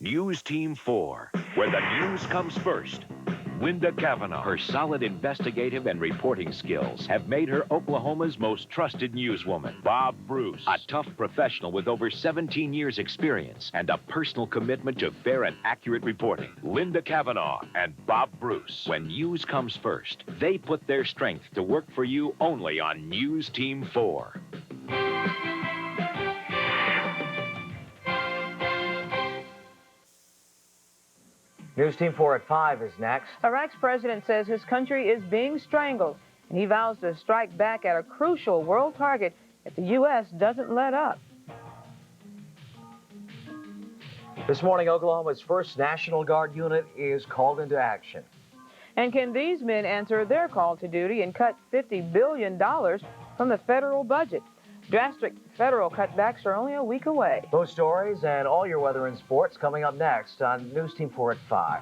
News Team 4, where the news comes first. Linda Kavanaugh. Her solid investigative and reporting skills have made her Oklahoma's most trusted newswoman. Bob Bruce, a tough professional with over 17 years experience and a personal commitment to fair and accurate reporting. Linda Kavanaugh and Bob Bruce. When news comes first, they put their strength to work for you only on News Team 4. News Team 4 at 5 is next. Iraq's president says his country is being strangled, and he vows to strike back at a crucial world target if the U.S. doesn't let up. This morning, Oklahoma's 1st National Guard unit is called into action. And can these men answer their call to duty and cut $50 billion from the federal budget? Drastic federal cutbacks are only a week away. Those stories and all your weather and sports coming up next on News Team 4 at 5.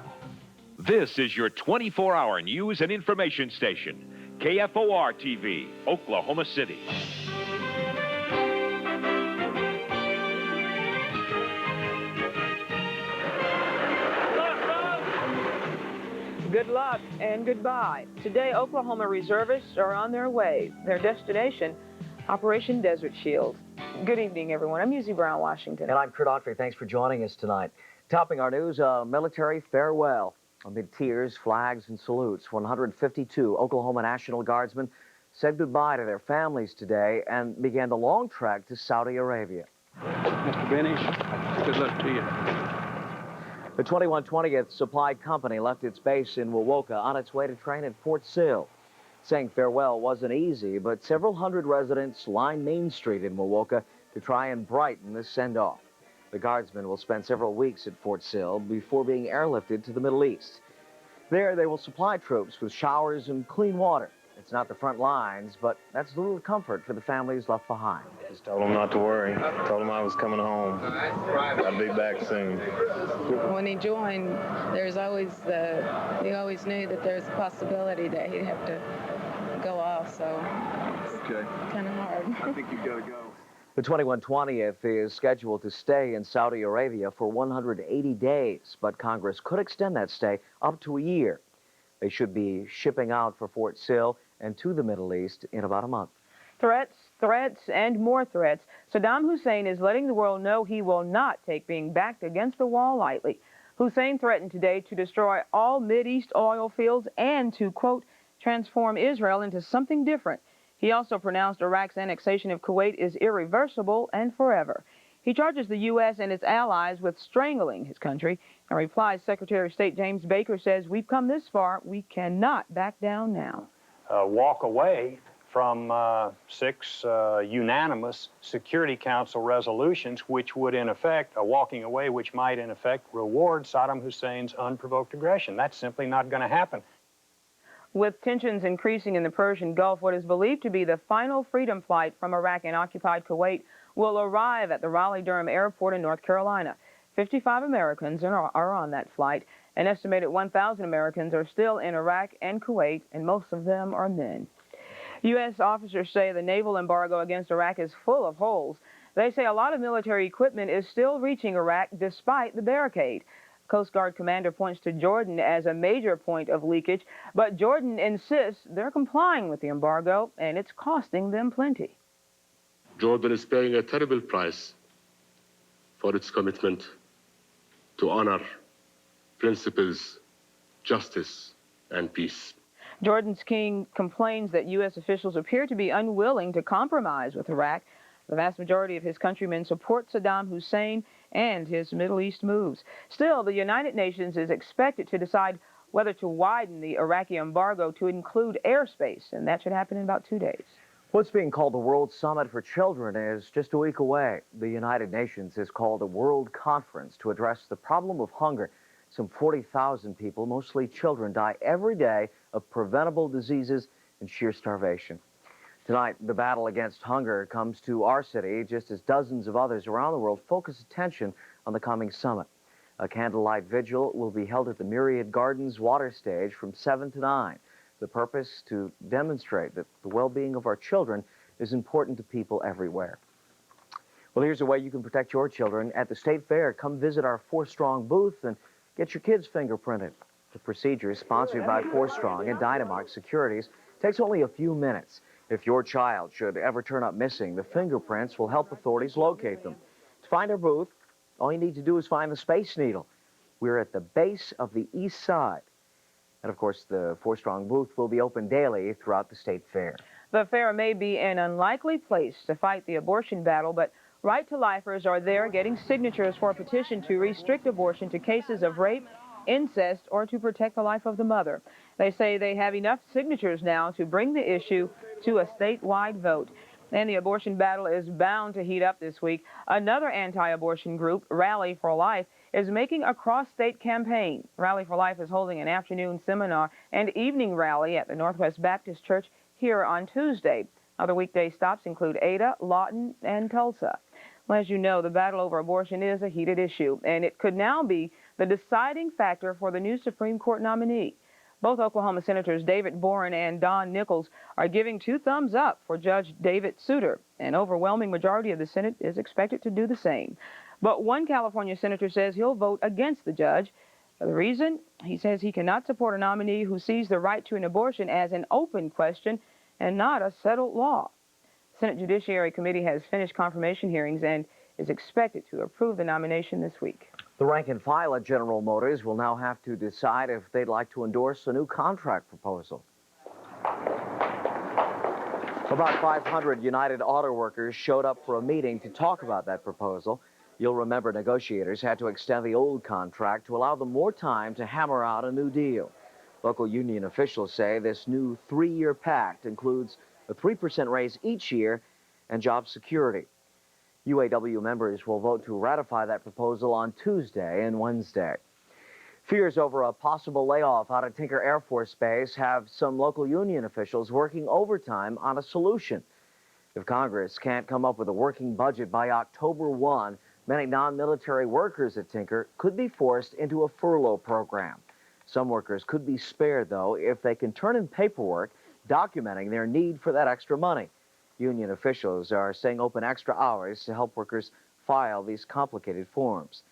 This is your 24-hour news and information station, KFOR TV, Oklahoma City. Good luck and goodbye. Today, Oklahoma reservists are on their way. Their destination, Operation Desert Shield. Good evening, everyone. I'm Yuzi Brown, Washington. And I'm Kurt Autry. Thanks for joining us tonight. Topping our news, a military farewell. Amid tears, flags, and salutes, 152 Oklahoma National Guardsmen said goodbye to their families today and began the long trek to Saudi Arabia. Mr. Benish, good luck to you. The 2120th Supply Company left its base in Wewoka on its way to train at Fort Sill. Saying farewell wasn't easy, but several hundred residents lined Main Street in Wewoka to try and brighten this send-off. The Guardsmen will spend several weeks at Fort Sill before being airlifted to the Middle East. There, they will supply troops with showers and clean water. It's not the front lines, but that's little comfort for the families left behind. Just told them not to worry. Told them I was coming home. I'll be back soon. When he joined, there's always he always knew that there's a possibility that he'd have to go off, so it's kind of hard. I think you've got to go. The 2120th is scheduled to stay in Saudi Arabia for 180 days, but Congress could extend that stay up to a year. They should be shipping out for Fort Sill and to the Middle East in about a month. Threats, and more threats. Saddam Hussein is letting the world know he will not take being backed against the wall lightly. Hussein threatened today to destroy all Mideast oil fields and to, quote, transform Israel into something different. He also pronounced Iraq's annexation of Kuwait is irreversible and forever. He charges the U.S. and its allies with strangling his country. In reply, Secretary of State James Baker says, we've come this far, we cannot back down now. Walk away from 6 unanimous Security Council resolutions, which would in effect, walking away, which might in effect reward Saddam Hussein's unprovoked aggression. That's simply not going to happen. With tensions increasing in the Persian Gulf, what is believed to be the final freedom flight from Iraq and occupied Kuwait will arrive at the Raleigh-Durham Airport in North Carolina. 55 Americans are on that flight. An estimated 1,000 Americans are still in Iraq and Kuwait, and most of them are men. U.S. officers say the naval embargo against Iraq is full of holes. They say a lot of military equipment is still reaching Iraq despite the barricade. Coast Guard commander points to Jordan as a major point of leakage, but Jordan insists they're complying with the embargo, and it's costing them plenty. Jordan is paying a terrible price for its commitment to honor principles, justice, and peace. Jordan's king complains that U.S. officials appear to be unwilling to compromise with Iraq. The vast majority of his countrymen support Saddam Hussein and his Middle East moves. Still, the United Nations is expected to decide whether to widen the Iraqi embargo to include airspace, and that should happen in about 2 days. What's being called the World Summit for Children is just a week away. The United Nations has called a world conference to address the problem of hunger. Some 40,000 people, mostly children, die every day of preventable diseases and sheer starvation. Tonight, the battle against hunger comes to our city, just as dozens of others around the world focus attention on the coming summit. A candlelight vigil will be held at the Myriad Gardens water stage from 7 to 9. The purpose to demonstrate that the well-being of our children is important to people everywhere. Well, here's a way you can protect your children. At the State Fair, come visit our 4 Strong booth and get your kids fingerprinted. The procedure is sponsored by 4 Strong and Dynamark Securities. Takes only a few minutes. If your child should ever turn up missing, the fingerprints will help authorities locate them. To find our booth, all you need to do is find the Space Needle. We're at the base of the east side. And, of course, the 4 Strong booth will be open daily throughout the State Fair. The fair may be an unlikely place to fight the abortion battle, but Right to Lifers are there getting signatures for a petition to restrict abortion to cases of rape, incest, or to protect the life of the mother. They say they have enough signatures now to bring the issue to a statewide vote. And the abortion battle is bound to heat up this week. Another anti-abortion group, Rally for Life, is making a cross-state campaign. Rally for Life is holding an afternoon seminar and evening rally at the Northwest Baptist Church here on Tuesday. Other weekday stops include Ada, Lawton, and Tulsa. Well, as you know, the battle over abortion is a heated issue, and it could now be the deciding factor for the new Supreme Court nominee. Both Oklahoma Senators David Boren and Don Nichols are giving 2 thumbs up for Judge David Souter. An overwhelming majority of the Senate is expected to do the same. But one California senator says he'll vote against the judge. The reason? He says he cannot support a nominee who sees the right to an abortion as an open question and not a settled law. The Senate Judiciary Committee has finished confirmation hearings and is expected to approve the nomination this week. The rank and file at General Motors will now have to decide if they'd like to endorse a new contract proposal. About 500 United Auto Workers showed up for a meeting to talk about that proposal. You'll remember negotiators had to extend the old contract to allow them more time to hammer out a new deal. Local union officials say this new 3-year pact includes a 3% raise each year and job security. UAW members will vote to ratify that proposal on Tuesday and Wednesday. Fears over a possible layoff out at Tinker Air Force Base have some local union officials working overtime on a solution. If Congress can't come up with a working budget by October 1, many non-military workers at Tinker could be forced into a furlough program. Some workers could be spared, though, if they can turn in paperwork documenting their need for that extra money. Union officials are saying open extra hours to help workers file these complicated forms.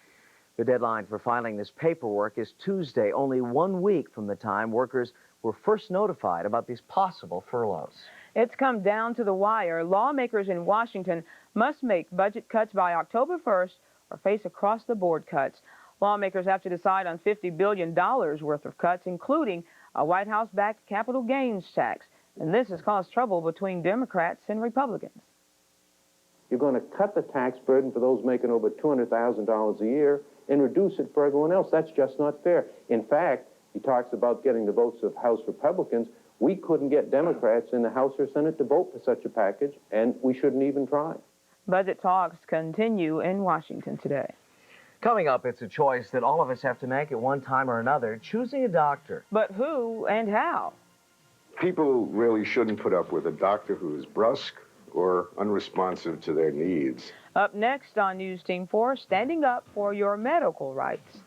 The deadline for filing this paperwork is Tuesday, only 1 week from the time workers were first notified about these possible furloughs. It's come down to the wire. Lawmakers in Washington must make budget cuts by October 1st or face across-the-board cuts. Lawmakers have to decide on $50 billion worth of cuts, including a White House-backed capital gains tax. And this has caused trouble between Democrats and Republicans. You're going to cut the tax burden for those making over $200,000 a year and reduce it for everyone else. That's just not fair. In fact, he talks about getting the votes of House Republicans. We couldn't get Democrats in the House or Senate to vote for such a package, and we shouldn't even try. Budget talks continue in Washington today. Coming up, it's a choice that all of us have to make at one time or another, choosing a doctor. But who and how? People really shouldn't put up with a doctor who is brusque or unresponsive to their needs. Up next on News Team 4, standing up for your medical rights.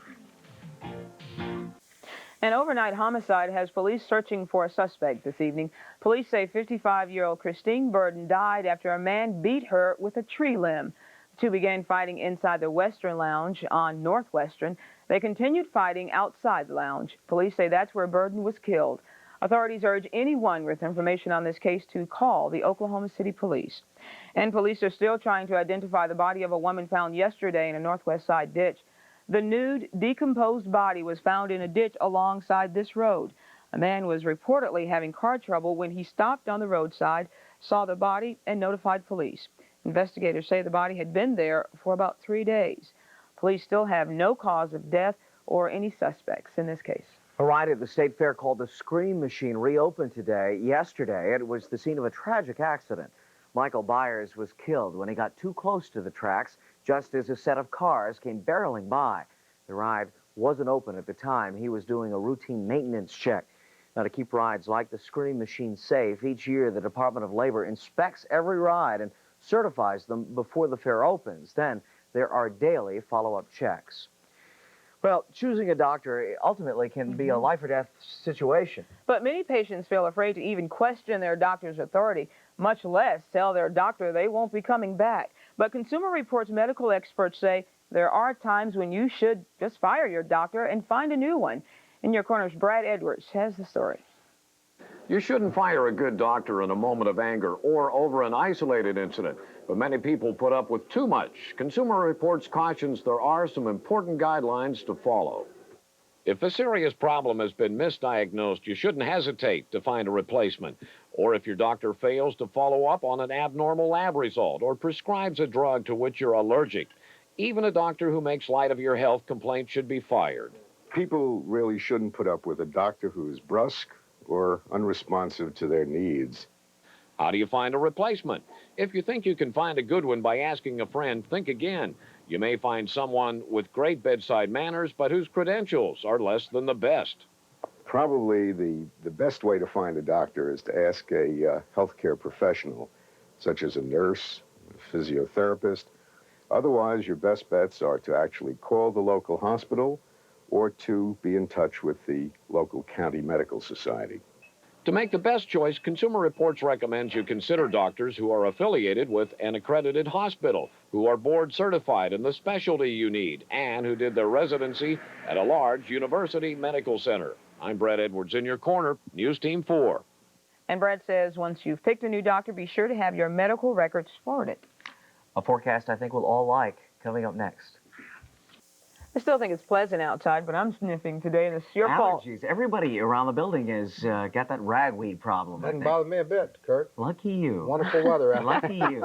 An overnight homicide has police searching for a suspect this evening. Police say 55-year-old Christine Burden died after a man beat her with a tree limb. The two began fighting inside the Western Lounge on Northwestern. They continued fighting outside the lounge. Police say that's where Burden was killed. Authorities urge anyone with information on this case to call the Oklahoma City Police. And police are still trying to identify the body of a woman found yesterday in a Northwest Side ditch. The nude, decomposed body was found in a ditch alongside this road. A man was reportedly having car trouble when he stopped on the roadside, saw the body, and notified police. Investigators say the body had been there for about 3 days. Police still have no cause of death or any suspects in this case. A ride at the State Fair called the Scream Machine reopened yesterday. It was the scene of a tragic accident. Michael Byers was killed when he got too close to the tracks, just as a set of cars came barreling by. The ride wasn't open at the time. He was doing a routine maintenance check. Now, to keep rides like the Scream Machine safe, each year the Department of Labor inspects every ride and certifies them before the fair opens. Then there are daily follow-up checks. Well, choosing a doctor ultimately can be a life-or-death situation. But many patients feel afraid to even question their doctor's authority, much less tell their doctor they won't be coming back. But Consumer Reports medical experts say there are times when you should just fire your doctor and find a new one. In Your Corner's Brad Edwards has the story. You shouldn't fire a good doctor in a moment of anger or over an isolated incident, but many people put up with too much. Consumer Reports cautions there are some important guidelines to follow. If a serious problem has been misdiagnosed, you shouldn't hesitate to find a replacement. Or if your doctor fails to follow up on an abnormal lab result or prescribes a drug to which you're allergic, even a doctor who makes light of your health complaint should be fired. People really shouldn't put up with a doctor who is brusque or unresponsive to their needs. How do you find a replacement? If you think you can find a good one by asking a friend, think again. You may find someone with great bedside manners, but whose credentials are less than the best. Probably the best way to find a doctor is to ask a healthcare professional, such as a nurse, a physiotherapist. Otherwise, your best bets are to actually call the local hospital or to be in touch with the local county medical society. To make the best choice, Consumer Reports recommends you consider doctors who are affiliated with an accredited hospital, who are board certified in the specialty you need, and who did their residency at a large university medical center. I'm Brad Edwards in Your Corner, News Team 4. And Brad says once you've picked a new doctor, be sure to have your medical records forwarded. A forecast I think we'll all like coming up next. I still think it's pleasant outside, but I'm sniffing today, and it's your fault. Allergies. Everybody around the building has got that ragweed problem. Doesn't bother me a bit, Kurt. Lucky you. Wonderful weather out Lucky you.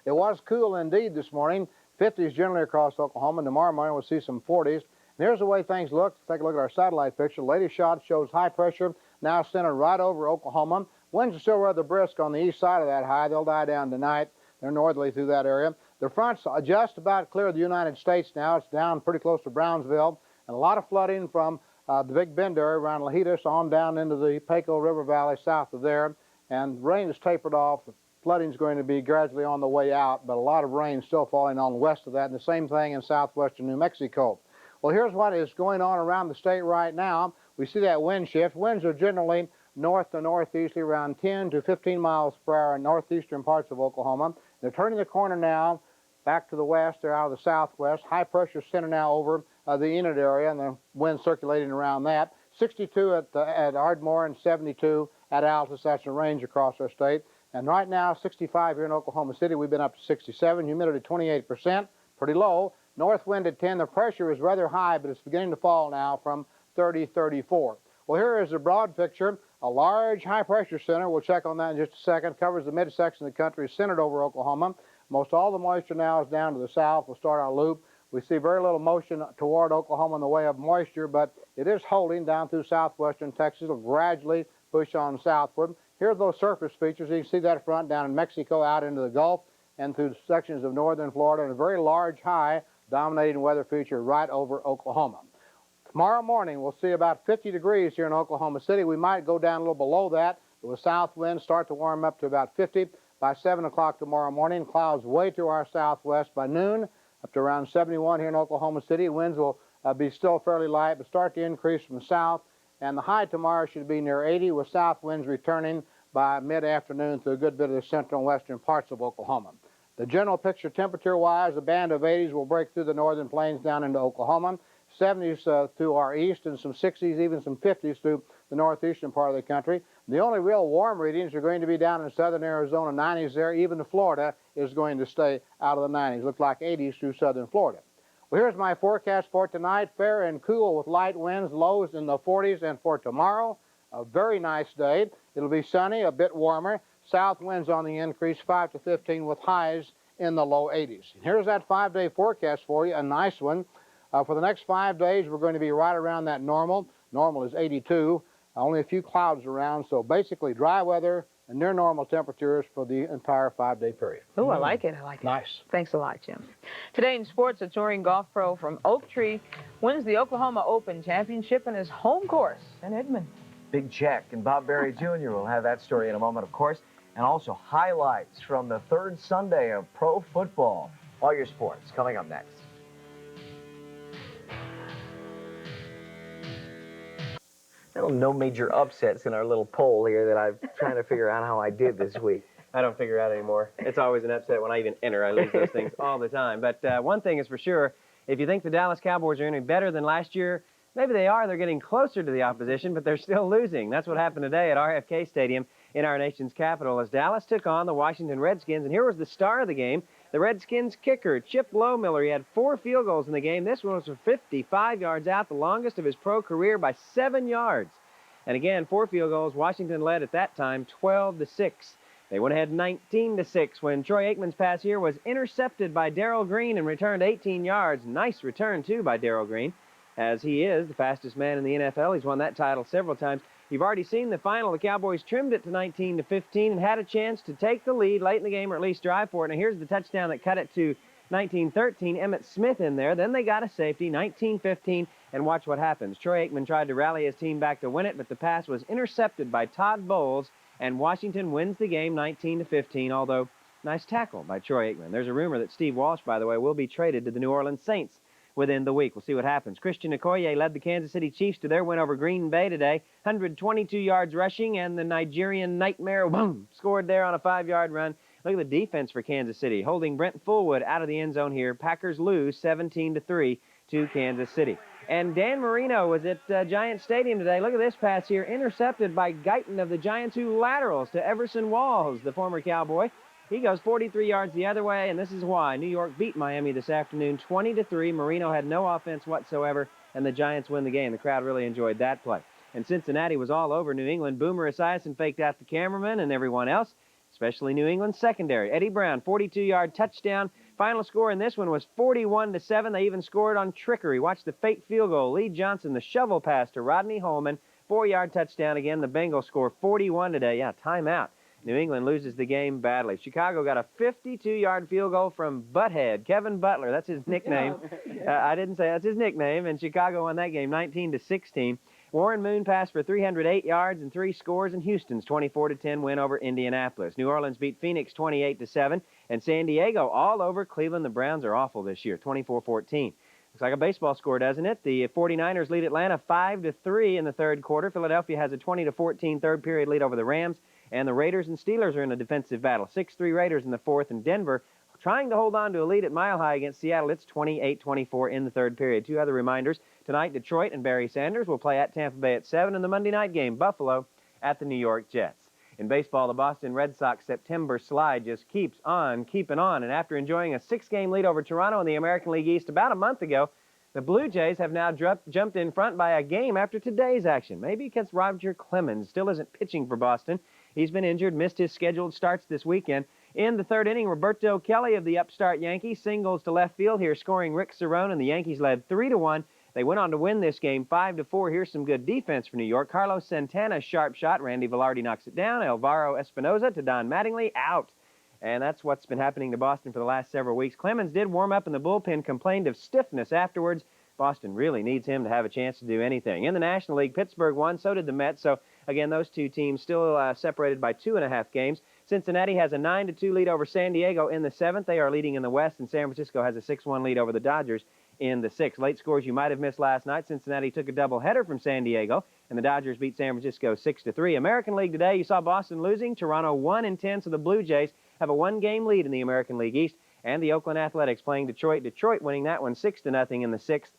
It was cool indeed this morning. 50s generally across Oklahoma. Tomorrow morning we'll see some 40s. And here's the way things look. Take a look at our satellite picture. The latest shot shows high pressure now centered right over Oklahoma. Winds are still rather brisk on the east side of that high. They'll die down tonight. They're northerly through that area. The front's just about clear of the United States now. It's down pretty close to Brownsville. And a lot of flooding from the Big Bend area around Lajitas on down into the Pecos River Valley south of there. And rain has tapered off. Flooding's going to be gradually on the way out, but a lot of rain still falling on west of that. And the same thing in southwestern New Mexico. Well, here's what is going on around the state right now. We see that wind shift. Winds are generally north to northeasterly around 10 to 15 miles per hour in northeastern parts of Oklahoma. They're turning the corner now back to the west. They're out of the southwest. High pressure center now over the Enid area, and the wind circulating around that. 62 at Ardmore and 72 at Altus. That's the range across our state. And right now, 65 here in Oklahoma City. We've been up to 67. Humidity 28%, pretty low. North wind at 10. The pressure is rather high, but it's beginning to fall now from 30, 34. Well, here is the broad picture. A large high-pressure center, we'll check on that in just a second, covers the midsection of the country, centered over Oklahoma. Most all the moisture now is down to the south. We'll start our loop. We see very little motion toward Oklahoma in the way of moisture, but it is holding down through southwestern Texas. It'll gradually push on southward. Here are those surface features. You can see that front down in Mexico, out into the Gulf, and through sections of northern Florida, and a very large high dominating weather feature right over Oklahoma. Tomorrow morning, we'll see about 50 degrees here in Oklahoma City. We might go down a little below that. With south winds start to warm up to about 50 by 7 o'clock tomorrow morning. Clouds way to our southwest by noon, up to around 71 here in Oklahoma City. Winds will be still fairly light, but start to increase from the south. And the high tomorrow should be near 80, with south winds returning by mid-afternoon through a good bit of the central and western parts of Oklahoma. The general picture temperature-wise, a band of 80s will break through the northern plains down into Oklahoma. 70s to our east, and some 60s, even some 50s through the northeastern part of the country. The only real warm readings are going to be down in southern Arizona, 90s there. Even Florida is going to stay out of the 90s. Looks like 80s through southern Florida. Well, here's my forecast for tonight. Fair and cool with light winds, lows in the 40s. And for tomorrow, a very nice day. It'll be sunny, a bit warmer. South winds on the increase, 5 to 15, with highs in the low 80s. And here's that 5-day forecast for you, a nice one. For the next 5 days, we're going to be right around that normal. Normal is 82. Only a few clouds around, so basically dry weather and near normal temperatures for the entire 5-day period. Oh, I like it. I like it. Nice. Thanks a lot, Jim. Today in sports, a touring golf pro from Oak Tree wins the Oklahoma Open Championship in his home course in Edmond. Big check, and Bob Berry Jr. will have that story in a moment, of course, and also highlights from the third Sunday of pro football. All your sports coming up next. No major upsets in our little poll here that I'm trying to figure out how I did this week. I don't figure out anymore. It's always an upset when I even enter. I lose those things all the time. But one thing is for sure, if you think the Dallas Cowboys are any better than last year, maybe they are. They're getting closer to the opposition, but they're still losing. That's what happened today at RFK Stadium in our nation's capital as Dallas took on the Washington Redskins. And here was the star of the game, the Redskins kicker, Chip Lowmiller. He had 4 field goals in the game. This one was from 55 yards out, the longest of his pro career by 7 yards. And again, 4 field goals. Washington led at that time 12-6. They went ahead 19-6 when Troy Aikman's pass here was intercepted by Darrell Green and returned 18 yards. Nice return, too, by Darrell Green, as he is the fastest man in the NFL. He's won that title several times. You've already seen the final. The Cowboys trimmed it to 19-15 and had a chance to take the lead late in the game, or at least drive for it. Now, here's the touchdown that cut it to 19-13. Emmett Smith in there. Then they got a safety, 19-15, and watch what happens. Troy Aikman tried to rally his team back to win it, but the pass was intercepted by Todd Bowles, and Washington wins the game 19-15, although nice tackle by Troy Aikman. There's a rumor that Steve Walsh, by the way, will be traded to the New Orleans Saints within the week. We'll see what happens. Christian Okoye led the Kansas City Chiefs to their win over Green Bay today. 122 yards rushing, and the Nigerian Nightmare, boom, scored there on a 5-yard run. Look at the defense for Kansas City, holding Brent Fullwood out of the end zone here. Packers lose 17-3 to Kansas City. And Dan Marino was at Giants Stadium today. Look at this pass here, intercepted by Guyton of the Giants, who laterals to Everson Walls, the former Cowboy. He goes 43 yards the other way, and this is why. New York beat Miami this afternoon 20-3. Marino had no offense whatsoever, and the Giants win the game. The crowd really enjoyed that play. And Cincinnati was all over New England. Boomer Esiason faked out the cameraman and everyone else, especially New England's secondary. Eddie Brown, 42-yard touchdown. Final score in this one was 41-7. They even scored on trickery. Watch the fake field goal. Lee Johnson, the shovel pass to Rodney Holman. 4-yard touchdown again. The Bengals score 41 today. Yeah, timeout. New England loses the game badly. Chicago got a 52-yard field goal from Butthead, Kevin Butler. That's his nickname. I didn't say that's his nickname. And Chicago won that game 19-16. Warren Moon passed for 308 yards and 3 scores in Houston's 24-10 win over Indianapolis. New Orleans beat Phoenix 28-7, and San Diego all over Cleveland. The Browns are awful this year, 24-14. Looks like a baseball score, doesn't it? The 49ers lead Atlanta 5-3 in the third quarter. Philadelphia has a 20-14 third period lead over the Rams, and the Raiders and Steelers are in a defensive battle. 6-3 Raiders in the fourth, and Denver trying to hold on to a lead at Mile High against Seattle. It's 28-24 in the third period. 2 other reminders. Tonight, Detroit and Barry Sanders will play at Tampa Bay at 7, and the Monday night game, Buffalo at the New York Jets. In baseball, the Boston Red Sox September slide just keeps on keeping on, and after enjoying a 6-game lead over Toronto in the American League East about a month ago, the Blue Jays have now jumped in front by a game after today's action. Maybe because Roger Clemens still isn't pitching for Boston. He's been injured, missed his scheduled starts this weekend. In the third inning, Roberto Kelly of the upstart Yankees singles to left field here, scoring Rick Cerone, and the Yankees led 3-1. They went on to win this game 5-4. Here's some good defense for New York. Carlos Santana's sharp shot. Randy Velarde knocks it down. Alvaro Espinoza to Don Mattingly, out. And that's what's been happening to Boston for the last several weeks. Clemens did warm up in the bullpen, complained of stiffness afterwards. Boston really needs him to have a chance to do anything. In the National League, Pittsburgh won, so did the Mets. So, again, those two teams still separated by 2.5 games. Cincinnati has a 9-2 lead over San Diego in the 7th. They are leading in the West, and San Francisco has a 6-1 lead over the Dodgers in the 6th. Late scores you might have missed last night. Cincinnati took a doubleheader from San Diego, and the Dodgers beat San Francisco 6-3. American League today, you saw Boston losing. Toronto 1-10, so the Blue Jays have a 1-game lead in the American League East. And the Oakland Athletics playing Detroit. Detroit winning that one 6-0 in the 6th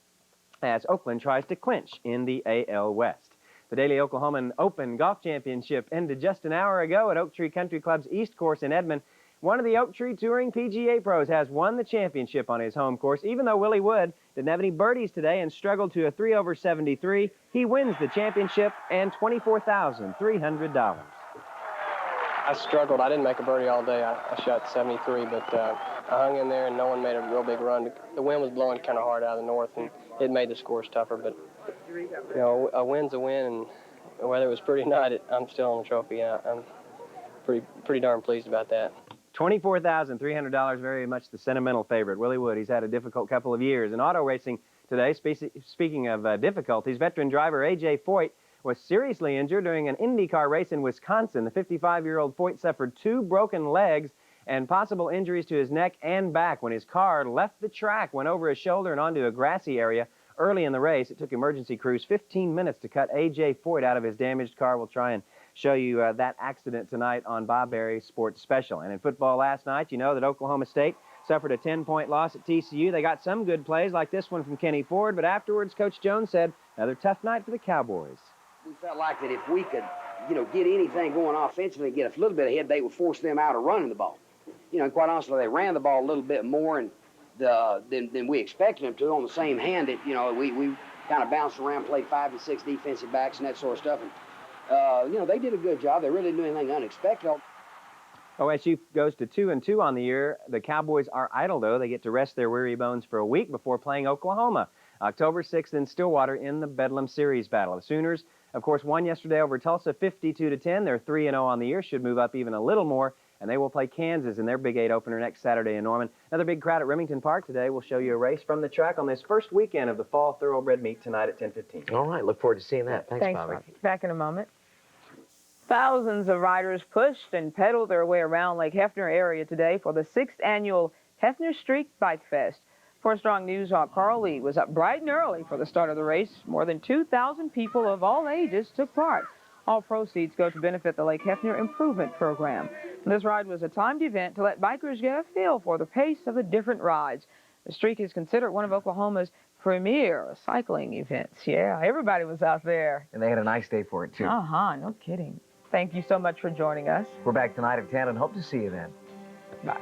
as Oakland tries to clinch in the AL West. The Daily Oklahoman Open Golf Championship ended just an hour ago at Oak Tree Country Club's East Course in Edmond. One of the Oak Tree Touring PGA pros has won the championship on his home course. Even though Willie Wood didn't have any birdies today and struggled to a 3 over 73, he wins the championship and $24,300. I struggled. I didn't make a birdie all day. I shot 73, but I hung in there and no one made a real big run. The wind was blowing kind of hard out of the north, and it made the scores tougher. But, you know, a win's a win, and whether it was pretty or not, I'm still on the trophy, and I'm pretty darn pleased about that. $24,300, very much the sentimental favorite. Willie Wood, he's had a difficult couple of years. In auto racing today, speaking of difficulties, veteran driver A.J. Foyt was seriously injured during an IndyCar race in Wisconsin. The 55-year-old Foyt suffered 2 broken legs and possible injuries to his neck and back when his car left the track, went over his shoulder and onto a grassy area early in the race. It took emergency crews 15 minutes to cut A.J. Foyt out of his damaged car. We'll try and show you that accident tonight on Bob Berry's Sports Special. And in football last night, you know that Oklahoma State suffered a 10-point loss at TCU. They got some good plays like this one from Kenny Ford, but afterwards Coach Jones said another tough night for the Cowboys. We felt like that if we could, get anything going offensively and get a little bit ahead, they would force them out of running the ball. And quite honestly, they ran the ball a little bit more than we expected them to. On the same hand, we kind of bounced around, played 5 to 6 defensive backs and that sort of stuff. And, they did a good job. They really didn't do anything unexpected. OSU goes to 2-2 on the year. The Cowboys are idle, though. They get to rest their weary bones for a week before playing Oklahoma October 6th in Stillwater in the Bedlam Series battle. The Sooners, of course, won yesterday over Tulsa 52-10. They're 3-0 on the year, should move up even a little more, and they will play Kansas in their Big 8 opener next Saturday in Norman. Another big crowd at Remington Park today. We'll show you a race from the track on this first weekend of the Fall Thoroughbred Meet tonight at 10:15. All right, look forward to seeing that. Thanks, Bobby. Back in a moment. Thousands of riders pushed and pedaled their way around Lake Hefner area today for the 6th annual Hefner Streak Bike Fest. 4 Strong News Hawk Carl Lee was up bright and early for the start of the race. More than 2,000 people of all ages took part. All proceeds go to benefit the Lake Hefner Improvement Program. This ride was a timed event to let bikers get a feel for the pace of the different rides. The streak is considered one of Oklahoma's premier cycling events. Yeah, everybody was out there. And they had a nice day for it, too. No kidding. Thank you so much for joining us. We're back tonight at 10 and hope to see you then. Bye.